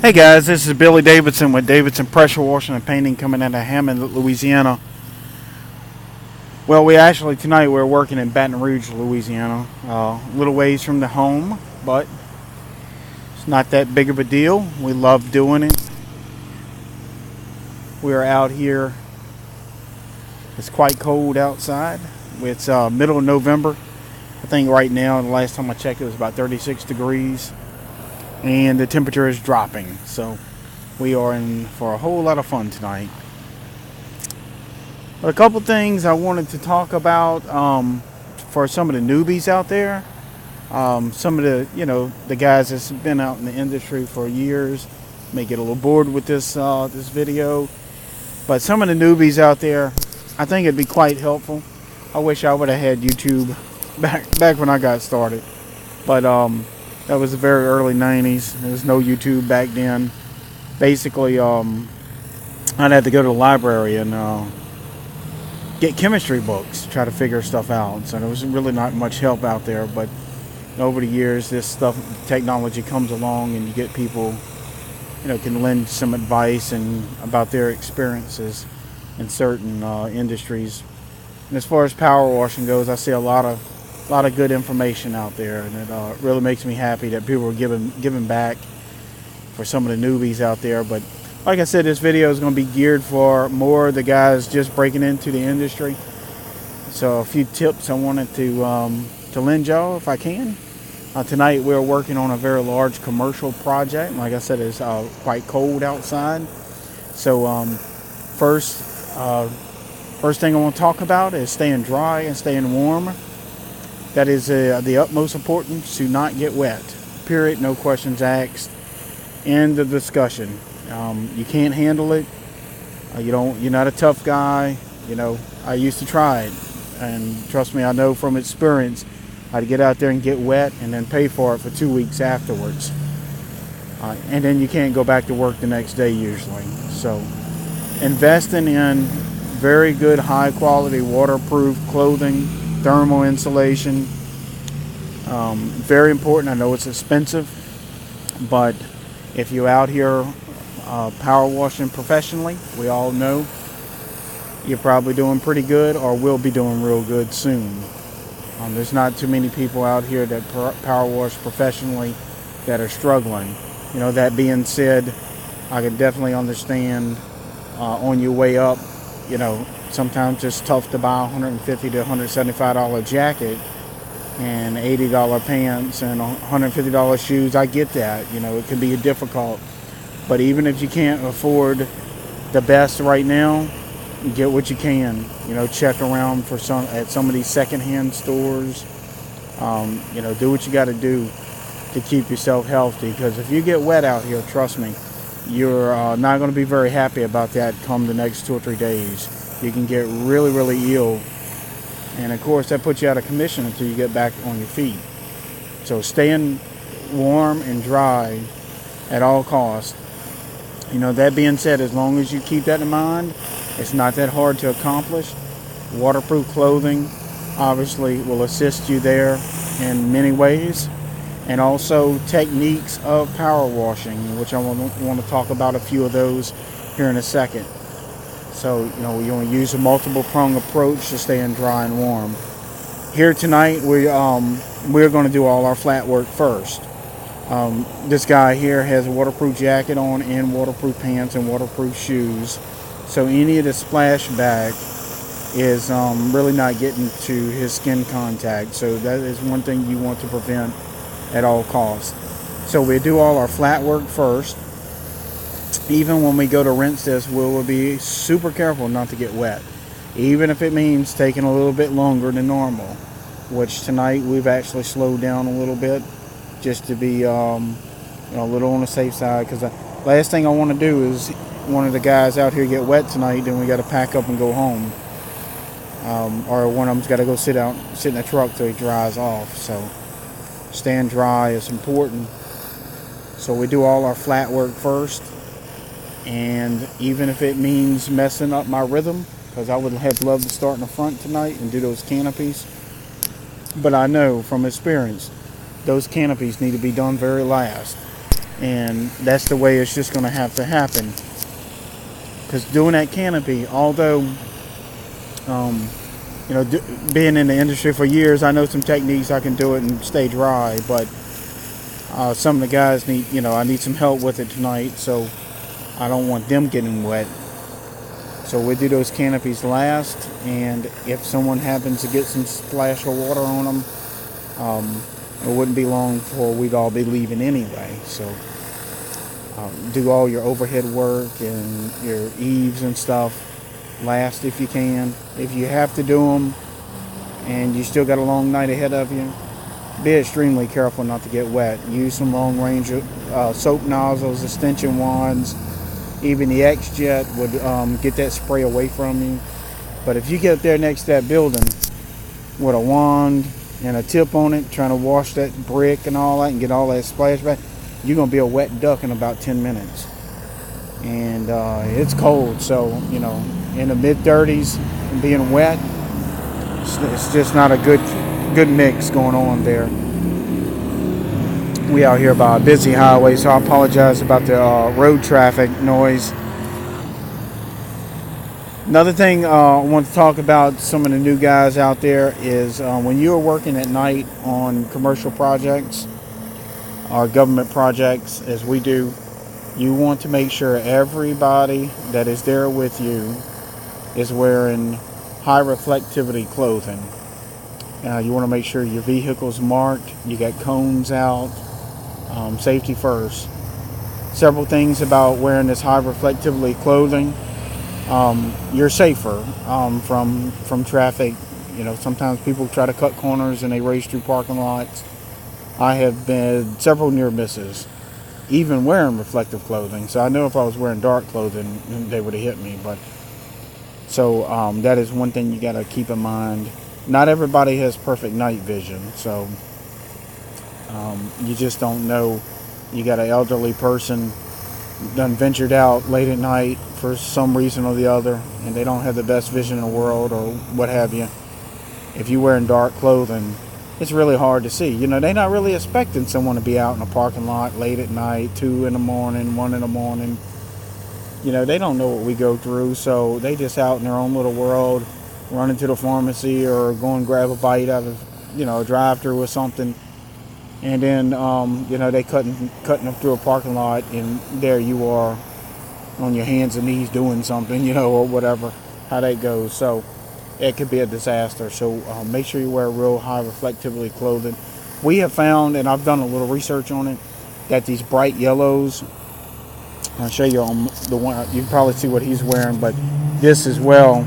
Hey guys, this is Billy Davidson with Davidson Pressure Washing and Painting coming out of Hammond, Louisiana. Well, tonight we're working in Baton Rouge, Louisiana. A little ways from the home, but it's not that big of a deal. We love doing it. We're out here. It's quite cold outside. It's middle of November. I think right now, the last time I checked, it was about 36 degrees. And the temperature is dropping, so we are in for a whole lot of fun tonight. But a couple things I wanted to talk about for some of the newbies out there. Some of the guys that's been out in the industry for years may get a little bored with this video, but some of the newbies out there, I think it'd be quite helpful. I wish I would have had YouTube back when I got started, but that was the very early 90s. There was no YouTube back then. Basically, I'd have to go to the library and get chemistry books to try to figure stuff out. So there was really not much help out there. But over the years, technology comes along, and you get people, can lend some advice and about their experiences in certain industries. And as far as power washing goes, I see a lot of good information out there, and it really makes me happy that people are giving back for some of the newbies out there. But like I said, this video is going to be geared for more of the guys just breaking into the industry. So a few tips I wanted to lend y'all if I can. Tonight we're working on a very large commercial project. Like I said, it's quite cold outside. So first thing I want to talk about is staying dry and staying warm. That is the utmost importance, to not get wet. Period. No questions asked. End of discussion. You can't handle it. You're not a tough guy. I used to try it, and trust me, I know from experience. I'd get out there and get wet, and then pay for it for 2 weeks afterwards. And then you can't go back to work the next day usually. So, investing in very good, high quality, waterproof clothing. Thermal insulation, very important. I know it's expensive, but if you're out here power washing professionally, we all know you're probably doing pretty good, or will be doing real good soon. There's not too many people out here that power wash professionally that are struggling. That being said, I can definitely understand on your way up, sometimes it's tough to buy a $150 to $175 jacket and $80 pants and $150 shoes. I get that. It can be difficult. But even if you can't afford the best right now, get what you can. Check around at some of these secondhand stores. Do what you got to do to keep yourself healthy. Because if you get wet out here, trust me, you're not going to be very happy about that come the next 2 or 3 days. You can get really, really ill. And of course, that puts you out of commission until you get back on your feet. So staying warm and dry at all costs. That being said, as long as you keep that in mind, it's not that hard to accomplish. Waterproof clothing obviously will assist you there in many ways. And also techniques of power washing, which I want to talk about a few of those here in a second. So, you want to use a multiple prong approach to staying dry and warm. Here tonight, we're going to do all our flat work first. This guy here has a waterproof jacket on and waterproof pants and waterproof shoes. So any of the splashback is really not getting to his skin contact. So that is one thing you want to prevent at all costs. So we do all our flat work first. Even when we go to rinse this, we'll be super careful not to get wet. Even if it means taking a little bit longer than normal. Which tonight we've actually slowed down a little bit. Just to be a little on the safe side. Because the last thing I want to do is one of the guys out here get wet tonight. Then we got to pack up and go home. Or one of them's got to go sit in the truck till he dries off. So staying dry is important. So we do all our flat work first. And even if it means messing up my rhythm, because I would have loved to start in the front tonight and do those canopies. But I know from experience, those canopies need to be done very last. And that's the way it's just going to have to happen. Because doing that canopy, although, being in the industry for years, I know some techniques I can do it and stay dry. But some of the guys I need some help with it tonight, so I don't want them getting wet. So we do those canopies last, and if someone happens to get some splash of water on them, it wouldn't be long before we'd all be leaving anyway. So do all your overhead work and your eaves and stuff last if you can. If you have to do them and you still got a long night ahead of you, be extremely careful not to get wet. Use some long range soap nozzles, extension wands. Even the X-Jet would get that spray away from you. But if you get up there next to that building with a wand and a tip on it, trying to wash that brick and all that and get all that splash back, you're going to be a wet duck in about 10 minutes. And it's cold, so, in the mid-30s and being wet, it's just not a good mix going on there. We out here by a busy highway, so I apologize about the road traffic noise. Another thing I want to talk about, some of the new guys out there, is when you are working at night on commercial projects or government projects, as we do, you want to make sure everybody that is there with you is wearing high reflectivity clothing. You want to make sure your vehicle's marked, you got cones out. Safety first. Several things about wearing this high reflectivity clothing. You're safer from traffic. Sometimes people try to cut corners and they race through parking lots. I have been several near misses, even wearing reflective clothing. So I know if I was wearing dark clothing, they would have hit me. But so that is one thing you got to keep in mind. Not everybody has perfect night vision, so. You just don't know. You got an elderly person done ventured out late at night for some reason or the other, and they don't have the best vision in the world or what have you. If you're wearing dark clothing, it's really hard to see. They're not really expecting someone to be out in a parking lot late at night, 2 in the morning, 1 in the morning. They don't know what we go through, so they just out in their own little world, running to the pharmacy or going grab a bite out of, a drive-through or something. And then, they cutting them through a parking lot, and there you are on your hands and knees doing something, or whatever, how that goes. So it could be a disaster. So make sure you wear real high reflectivity clothing. We have found, and I've done a little research on it, that these bright yellows, I'll show you on the one, you can probably see what he's wearing, but this as well,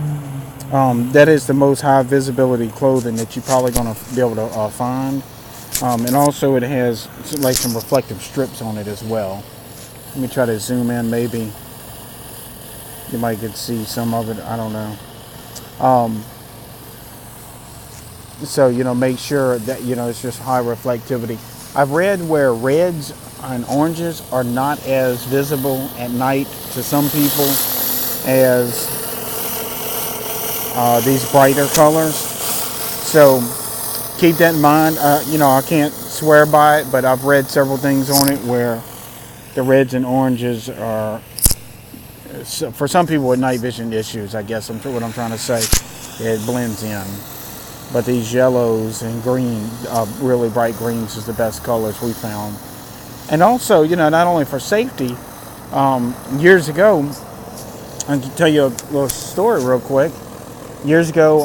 that is the most high visibility clothing that you're probably going to be able to find. And also it has like some reflective strips on it as well. Let me try to zoom in. Maybe you might get to see some of it. I don't know. So make sure that it's just high reflectivity. I've read where reds and oranges are not as visible at night to some people as these brighter colors. So keep that in mind. I can't swear by it, but I've read several things on it where the reds and oranges are, for some people with night vision issues, I guess what I'm trying to say, it blends in. But these yellows and green, really bright greens is the best colors we found. And also, not only for safety, years ago, I can tell you a little story real quick. Years ago,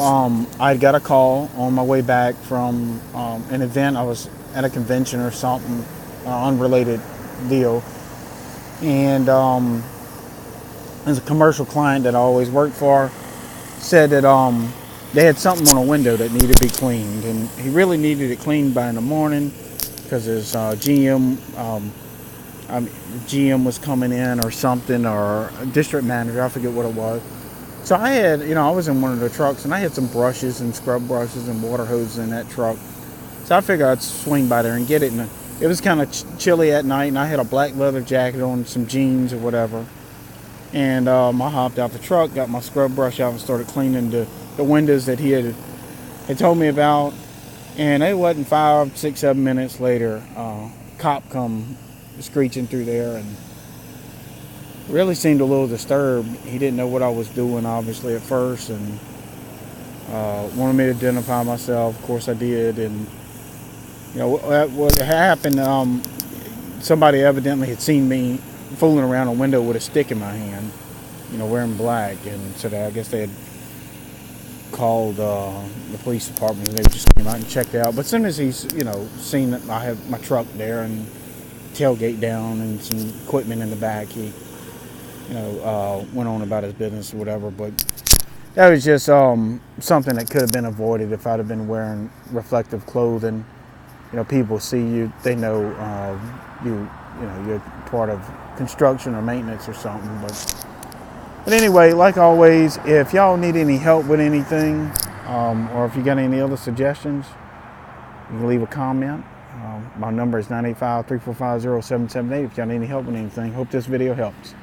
I got a call on my way back from an event. I was at a convention or something, unrelated deal. And there's a commercial client that I always worked for, said that they had something on a window that needed to be cleaned. And he really needed it cleaned by in the morning because his GM was coming in or something, or a district manager, I forget what it was. So I had, I was in one of the trucks, and I had some brushes and scrub brushes and water hoses in that truck. So I figured I'd swing by there and get it. And it was kind of chilly at night, and I had a black leather jacket on, some jeans or whatever. And I hopped out the truck, got my scrub brush out, and started cleaning the windows that he had told me about. And it wasn't 5, 6, 7 minutes later, cop come screeching through there, and really seemed a little disturbed. He didn't know what I was doing, obviously, at first, and wanted me to identify myself. Of course, I did, and what happened. Somebody evidently had seen me fooling around a window with a stick in my hand, wearing black, and so I guess they had called the police department, and they just came out and checked it out. But as soon as he's seen that I have my truck there and tailgate down and some equipment in the back, he went on about his business or whatever. But that was just something that could have been avoided if I'd have been wearing reflective clothing. People see you, they know you're part of construction or maintenance or something. But anyway, like always, if y'all need any help with anything, or if you got any other suggestions, you can leave a comment. My number is 985-345-0778 if y'all need any help with anything. Hope this video helps.